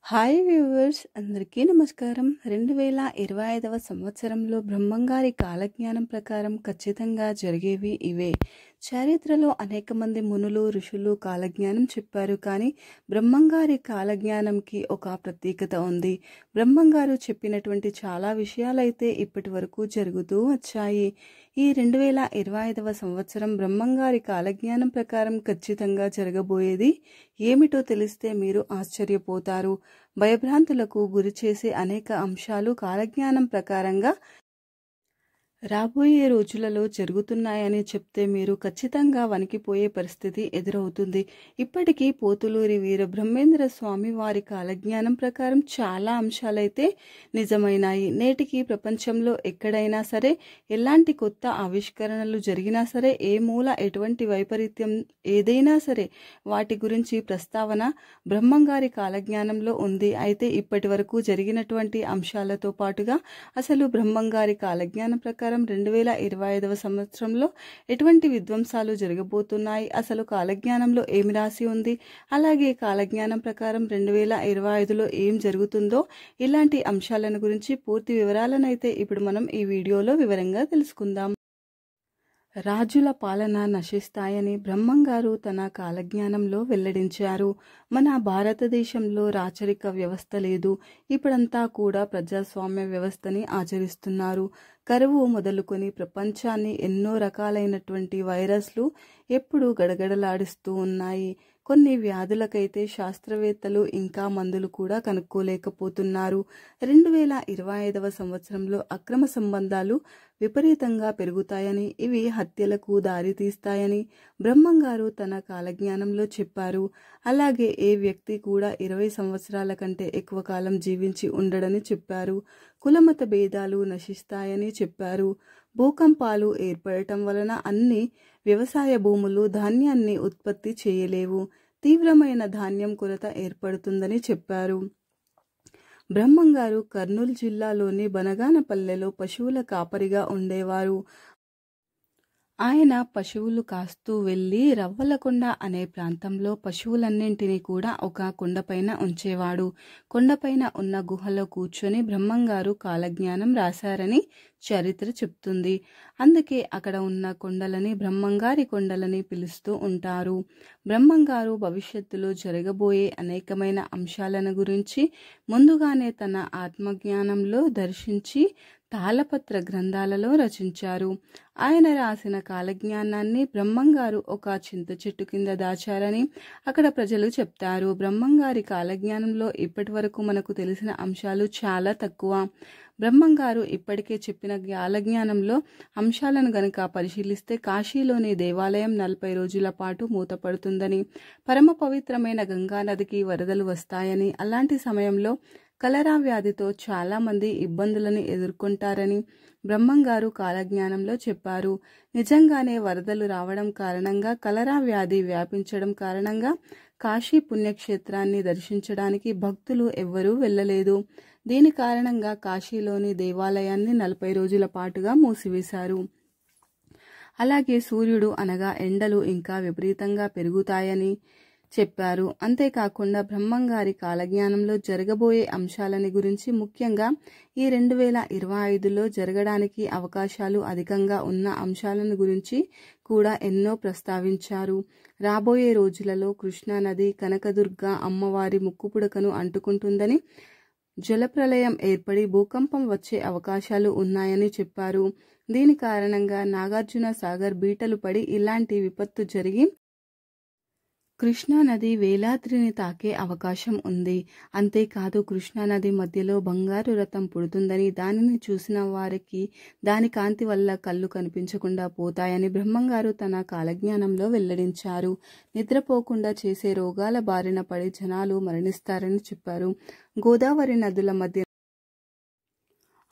Hi viewers, అందరికీ నమస్కారం. 2025వ సంవత్సరంలో బ్రహ్మంగారి కాలజ్ఞానం ప్రకారం ఖచ్చితంగా జరిగేవి ఇవే. చరిత్రలో అనేక మంది మునులు, ఋషులు కాలజ్ఞానం చెప్పారు. కానీ బ్రహ్మంగారి కాలజ్ఞానంకి ఒక ప్రత్యేకత ఉంది. బ్రహ్మంగారు చెప్పినటువంటి చాలా విషయాలైతే ఇప్పటి వరకు జరుగుతూ వచ్చాయి. ఈ 2025వ సంవత్సరం బ్రహ్మంగారి కాలజ్ఞానం ప్రకారం ఖచ్చితంగా జరగబోయేది ఏమిటో తెలిస్తే మీరు ఆశ్చర్యపోతారు. భయభ్రాంతులకు గురిచేసే అనేక అంశాలు కాలజ్ఞానం ప్రకారంగా రాబోయే రోజులలో జరుగుతున్నాయని చెప్తే మీరు ఖచ్చితంగా వణికిపోయే పరిస్థితి ఎదురవుతుంది. ఇప్పటికీ పోతులూరి వీర బ్రహ్మేంద్ర స్వామి వారి కాలజ్ఞానం ప్రకారం చాలా అంశాలైతే నిజమైనాయి. నేటికి ప్రపంచంలో ఎక్కడైనా సరే ఎలాంటి కొత్త ఆవిష్కరణలు జరిగినా సరే, ఏ మూల ఎటువంటి వైపరీత్యం ఏదైనా సరే వాటి గురించి ప్రస్తావన బ్రహ్మంగారి కాలజ్ఞానంలో ఉంది. అయితే ఇప్పటి వరకు జరిగినటువంటి అంశాలతో పాటుగా అసలు బ్రహ్మంగారి కాలజ్ఞానం ప్రకారం 2025వ సంవత్సరంలో ఎటువంటి విధ్వంసాలు జరగబోతున్నాయి, అసలు కాలజ్ఞానంలో ఏమి రాసి ఉంది, అలాగే కాలజ్ఞానం ప్రకారం 2025లో ఏం జరుగుతుందో, ఇలాంటి అంశాలను గురించి పూర్తి వివరాలను అయితే ఇప్పుడు మనం ఈ వీడియోలో వివరంగా తెలుసుకుందాం. రాజుల పాలన నశిస్తాయని బ్రహ్మంగారు తన కాలజ్ఞానంలో వెల్లడించారు. మన భారతదేశంలో రాచరిక వ్యవస్థ లేదు. ఇప్పుడంతా కూడా ప్రజాస్వామ్య వ్యవస్థని ఆచరిస్తున్నారు. కరువు మొదలుకొని ప్రపంచాన్ని ఎన్నో రకాలైనటువంటి వైరస్లు ఎప్పుడూ గడగడలాడిస్తూ ఉన్నాయి. కొన్ని వ్యాధులకైతే శాస్త్రవేత్తలు ఇంకా మందులు కూడా కనుక్కోలేకపోతున్నారు. 2025వ సంవత్సరంలో అక్రమ సంబంధాలు విపరీతంగా పెరుగుతాయని, ఇవి హత్యలకు దారితీస్తాయని బ్రహ్మంగారు తన కాలజ్ఞానంలో చెప్పారు. అలాగే ఏ వ్యక్తి కూడా 20 సంవత్సరాల కంటే ఎక్కువ కాలం జీవించి ఉండడని చెప్పారు. కులమత భేదాలు నశిస్తాయని చెప్పారు. భూకంపాలు ఏర్పడటం వలన అన్ని వ్యవసాయ భూములు ధాన్యాన్ని ఉత్పత్తి చేయలేవు. తీవ్రమైన ధాన్యం కొరత ఏర్పడుతుందని చెప్పారు. బ్రహ్మంగారు కర్నూలు జిల్లాలోని బనగానపల్లెలో పశువుల కాపరిగా ఉండేవారు. ఆయన పశువులు కాస్తూ వెళ్లి రవ్వలకొండ అనే ప్రాంతంలో పశువులన్నింటినీ కూడా ఒక కొండపైన ఉంచేవాడు. కొండపైన ఉన్న గుహలో కూర్చొని బ్రహ్మంగారు కాలజ్ఞానం రాశారని చరిత్ర చెప్తుంది. అందుకే అక్కడ ఉన్న కొండలని బ్రహ్మంగారి కొండలని పిలుస్తూ ఉంటారు. బ్రహ్మంగారు భవిష్యత్తులో జరగబోయే అనేకమైన అంశాలను గురించి ముందుగానే తన ఆత్మజ్ఞానంలో దర్శించి తాళపత్ర గ్రంథాలలో రచించారు. ఆయన రాసిన కాలజ్ఞానాన్ని బ్రహ్మంగారు ఒక చింత చెట్టు కింద దాచారని అక్కడ ప్రజలు చెప్తారు. బ్రహ్మంగారి కాలజ్ఞానంలో ఇప్పటి వరకు మనకు తెలిసిన అంశాలు చాలా తక్కువ. బ్రహ్మంగారు ఇప్పటికే చెప్పిన కాలజ్ఞానంలో అంశాలను గనుక పరిశీలిస్తే కాశీలోని దేవాలయం 40 రోజుల పాటు మూతపడుతుందని, పరమ పవిత్రమైన గంగా నదికి వరదలు వస్తాయని, అలాంటి సమయంలో కలరా వ్యాధితో చాలా మంది ఇబ్బందులను ఎదుర్కొంటారని బ్రహ్మంగారు కాలజ్ఞానంలో చెప్పారు. నిజంగానే వరదలు రావడం కారణంగా, కలరా వ్యాధి వ్యాపించడం కారణంగా కాశీ పుణ్యక్షేత్రాన్ని దర్శించడానికి భక్తులు ఎవ్వరూ వెళ్ళలేదు. దీని కారణంగా కాశీలోని దేవాలయాన్ని 40 రోజుల పాటుగా మూసివేశారు. అలాగే సూర్యుడు అనగా ఎండలు ఇంకా విపరీతంగా పెరుగుతాయని చెప్పారు. అంతేకాకుండా బ్రహ్మంగారి కాలజ్ఞానంలో జరగబోయే అంశాలని గురించి, ముఖ్యంగా ఈ 2025లో జరగడానికి అవకాశాలు అధికంగా ఉన్న అంశాలను గురించి కూడా ఎన్నో ప్రస్తావించారు. రాబోయే రోజులలో కృష్ణానది కనకదుర్గ అమ్మవారి ముక్కుపుడకను అంటుకుంటుందని, జలప్రలయం ఏర్పడి భూకంపం వచ్చే అవకాశాలు ఉన్నాయని చెప్పారు. దీని కారణంగా నాగార్జున సాగర్ బీటలు పడి ఇలాంటి విపత్తు జరిగి కృష్ణానది వేలాద్రిని తాకే అవకాశం ఉంది. అంతేకాదు, కృష్ణానది మధ్యలో బంగారు రథం పుడుతుందని, దానిని చూసిన వారికి దాని కాంతి వల్ల కళ్ళు కనిపించకుండా పోతాయని బ్రహ్మంగారు తన కాలజ్ఞానంలో వెల్లడించారు. నిద్రపోకుండా చేసే రోగాల బారిన పడి జనాలు మరణిస్తారని చెప్పారు. గోదావరి నదుల మధ్య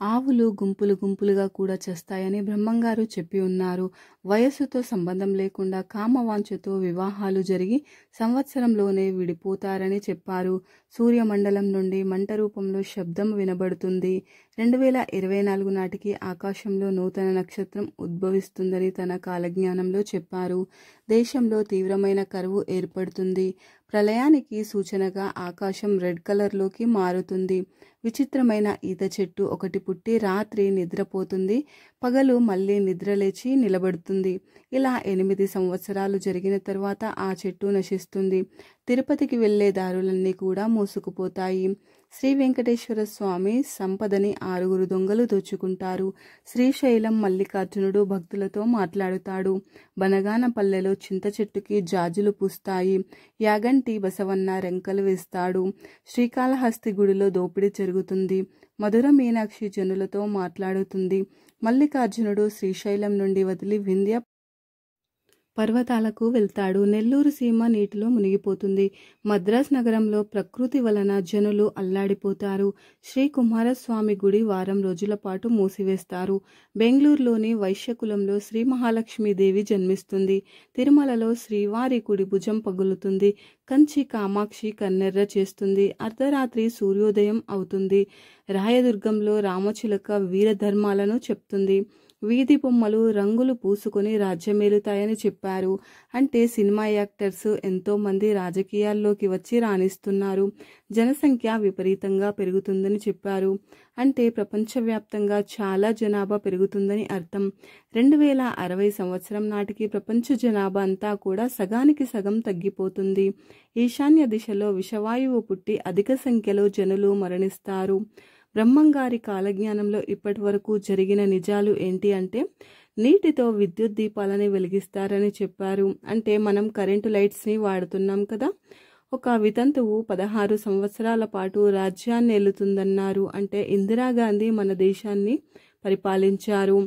ఆవులు గుంపులు గుంపులుగా కూడా చేస్తాయని బ్రహ్మంగారు చెప్పి ఉన్నారు. వయస్సుతో సంబంధం లేకుండా కామవాంఛతో వివాహాలు జరిగి సంవత్సరంలోనే విడిపోతారని చెప్పారు. సూర్యమండలం నుండి మంట రూపంలో శబ్దం వినబడుతుంది. 2024 నాటికి ఆకాశంలో నూతన నక్షత్రం ఉద్భవిస్తుందని తన కాలజ్ఞానంలో చెప్పారు. దేశంలో తీవ్రమైన కరువు ఏర్పడుతుంది. ప్రళయానికి సూచనగా ఆకాశం రెడ్ కలర్లోకి మారుతుంది. విచిత్రమైన ఈత చెట్టు ఒకటి పుట్టి రాత్రి నిద్రపోతుంది, పగలు మళ్ళీ నిద్రలేచి నిలబడుతుంది. ఇలా 8 సంవత్సరాలు జరిగిన తర్వాత ఆ చెట్టు నశిస్తుంది. తిరుపతికి వెళ్లే దారులన్నీ కూడా మూసుకుపోతాయి. శ్రీ వెంకటేశ్వర స్వామి సంపదని 6 దొంగలు దోచుకుంటారు. శ్రీశైలం మల్లికార్జునుడు భక్తులతో మాట్లాడుతాడు. బనగానపల్లెలో చింత చెట్టుకి జాజులు పూస్తాయి. యాగంటి బసవన్న రెంకలు వేస్తాడు. శ్రీకాళహస్తి గుడిలో దోపిడీ జరుగుతుంది. మధుర మీనాక్షి జనులతో మాట్లాడుతుంది. మల్లికార్జునుడు శ్రీశైలం నుండి వదిలి వింధ్య పర్వతాలకు వెళ్తాడు. నెల్లూరు సీమ నీటిలో మునిగిపోతుంది. మద్రాస్ నగరంలో ప్రకృతి వలన జనులు అల్లాడిపోతారు. శ్రీ కుమారస్వామి గుడి వారం రోజుల పాటు మూసివేస్తారు. బెంగళూరులోని వైశ్యకులంలో శ్రీ మహాలక్ష్మీదేవి జన్మిస్తుంది. తిరుమలలో శ్రీవారి కుడి భుజం పగులుతుంది. కంచి కామాక్షి కన్నెర్ర చేస్తుంది. అర్ధరాత్రి సూర్యోదయం అవుతుంది. రాయదుర్గంలో రామచిలక వీరధర్మాలను చెప్తుంది. వీధి బొమ్మలు రంగులు పూసుకొని రాజ్యమేలుతాయని చెప్పారు. అంటే సినిమా యాక్టర్స్ ఎంతో మంది రాజకీయాల్లోకి వచ్చి రాణిస్తున్నారు. జనసంఖ్య విపరీతంగా పెరుగుతుందని చెప్పారు. అంటే ప్రపంచవ్యాప్తంగా చాలా జనాభా పెరుగుతుందని అర్థం. 2060 సంవత్సరం నాటికి ప్రపంచ జనాభా అంతా కూడా సగానికి సగం తగ్గిపోతుంది. ఈశాన్య దిశలో విషవాయువు పుట్టి అధిక సంఖ్యలో జనులు మరణిస్తారు. బ్రహ్మంగారి కాలజ్ఞానంలో ఇప్పటి వరకు జరిగిన నిజాలు ఏంటి అంటే, నీటితో విద్యుత్ దీపాలని వెలిగిస్తారని చెప్పారు. అంటే మనం కరెంటు లైట్స్ని వాడుతున్నాం కదా. ఒక వితంతువు 16 సంవత్సరాల పాటు రాజ్యాన్ని ఏలుతుందన్నారు. అంటే ఇందిరాగాంధీ మన దేశాన్ని పరిపాలించారు.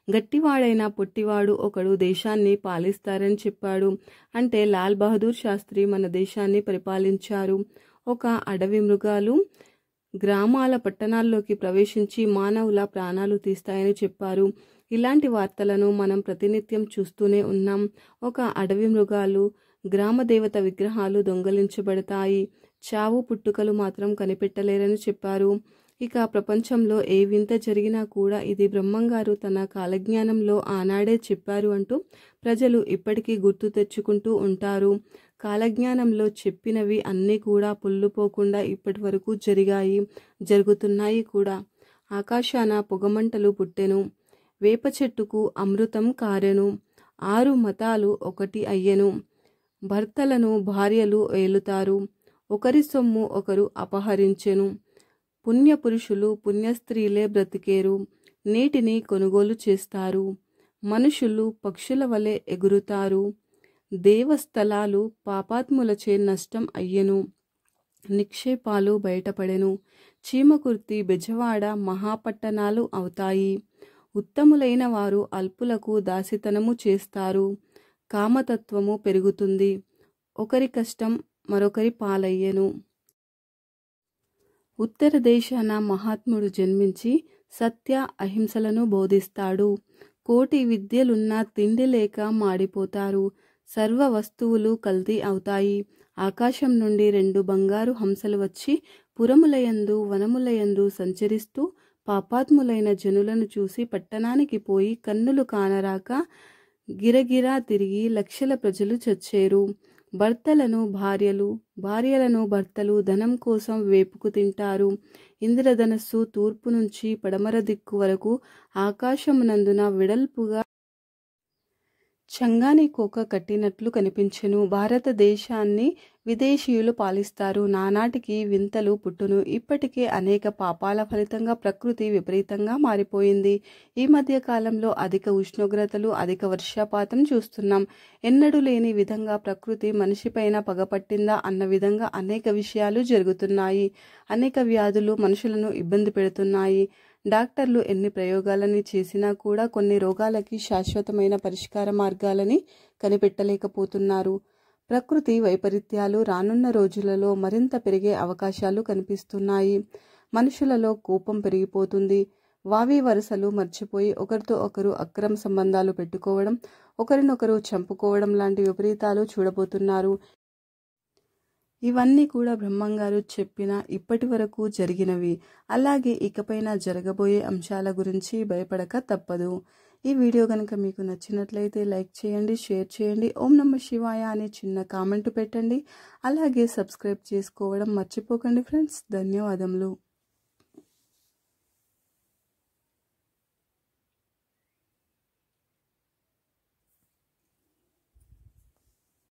గట్టివాడైన పొట్టివాడు ఒకడు దేశాన్ని పాలిస్తారని చెప్పాడు. అంటే లాల్ బహదూర్ శాస్త్రి మన దేశాన్ని పరిపాలించారు. ఒక అడవి మృగాలు గ్రామాల పట్టణాల్లోకి ప్రవేశించి మానవుల ప్రాణాలు తీస్తాయని చెప్పారు. ఇలాంటి వార్తలను మనం ప్రతినిత్యం చూస్తూనే ఉన్నాం. ఒక అడవి మృగాలు గ్రామదేవత విగ్రహాలు దొంగలించబడతాయి. చావు పుట్టుకలు మాత్రం కనిపెట్టలేరని చెప్పారు. ఇక ప్రపంచంలో ఏ వింత జరిగినా కూడా ఇది బ్రహ్మంగారు తన కాలజ్ఞానంలో ఆనాడే చెప్పారు అంటూ ప్రజలు ఇప్పటికీ గుర్తు తెచ్చుకుంటూ ఉంటారు. కాలజ్ఞానంలో చెప్పినవి అన్నీ కూడా పొల్లుపోకుండా ఇప్పటి వరకు జరుగుతున్నాయి కూడా. ఆకాశాన పొగమంటలు పుట్టెను, వేప చెట్టుకు అమృతం కారెను, 6 మతాలు ఒకటి అయ్యెను, భర్తలను భార్యలు ఏలుతారు, ఒకరి సొమ్ము ఒకరు అపహరించెను, పుణ్యపురుషులు పుణ్యస్త్రీలే బ్రతికేరు, నీటిని కొనుగోలు చేస్తారు, మనుషులు పక్షుల వలె ఎగురుతారు, దేవస్థలాలు పాపాత్ములచే నష్టం అయ్యెను, నిక్షేపాలు బయటపడెను, చీమకుర్తి బెజవాడ మహాపట్టణాలు అవుతాయి, ఉత్తములైన వారు అల్పులకు దాసితనము చేస్తారు, కామతత్వము పెరుగుతుంది, ఒకరి కష్టం మరొకరి పాలయ్యెను. ఉత్తర దేశాన మహాత్ముడు జన్మించి సత్య అహింసలను బోధిస్తాడు. కోటి విద్యలున్నా తిండి లేక మాడిపోతారు. సర్వ వస్తువులు కల్తీ అవుతాయి. ఆకాశం నుండి 2 బంగారు హంసలు వచ్చి పురములయందు వనములయందు సంచరిస్తూ పాపాత్ములైన జనులను చూసి పట్టణానికి పోయి కన్నులు కానరాక గిరగిరా తిరిగి లక్షల ప్రజలు చచ్చేరు. భర్తలను భార్యలు, భార్యలను భర్తలు ధనం కోసం వేపుకు తింటారు. ఇంద్రధనస్సు తూర్పు నుంచి పడమర దిక్కు వరకు ఆకాశమునందున వెడల్పుగా చంగాని కోక కట్టినట్లు కనిపించెను. భారతదేశాన్ని విదేశీయులు పాలిస్తారు. నానాటికి వింతలు పుట్టును. ఇప్పటికే అనేక పాపాల ఫలితంగా ప్రకృతి విపరీతంగా మారిపోయింది. ఈ మధ్య కాలంలో అధిక ఉష్ణోగ్రతలు, అధిక వర్షపాతం చూస్తున్నాం. ఎన్నడూ లేని విధంగా ప్రకృతి మనిషిపైన పగపట్టిందా అన్న విధంగా అనేక విషయాలు జరుగుతున్నాయి. అనేక వ్యాధులు మనుషులను ఇబ్బంది పెడుతున్నాయి. డాక్టర్లు ఎన్ని ప్రయోగాలని చేసినా కూడా కొన్ని రోగాలకి శాశ్వతమైన పరిష్కార మార్గాలని కనిపెట్టలేకపోతున్నారు. ప్రకృతి వైపరీత్యాలు రానున్న రోజులలో మరింత పెరిగే అవకాశాలు కనిపిస్తున్నాయి. మనుషులలో కోపం పెరిగిపోతుంది. వావి వరుసలు మర్చిపోయి ఒకరితో ఒకరు అక్రమ సంబంధాలు పెట్టుకోవడం, ఒకరినొకరు చంపుకోవడం లాంటి విపరీతాలు చూడబోతున్నారు. ఇవన్నీ కూడా బ్రహ్మంగారు చెప్పిన ఇప్పటి వరకు జరిగినవి. అలాగే ఇకపైన జరగబోయే అంశాల గురించి భయపడక తప్పదు. ఈ వీడియో కనుక మీకు నచ్చినట్లయితే లైక్ చేయండి, షేర్ చేయండి, ఓం నమః శివాయ అనే చిన్న కామెంట్ పెట్టండి. అలాగే సబ్స్క్రైబ్ చేసుకోవడం మర్చిపోకండి ఫ్రెండ్స్. ధన్యవాదములు.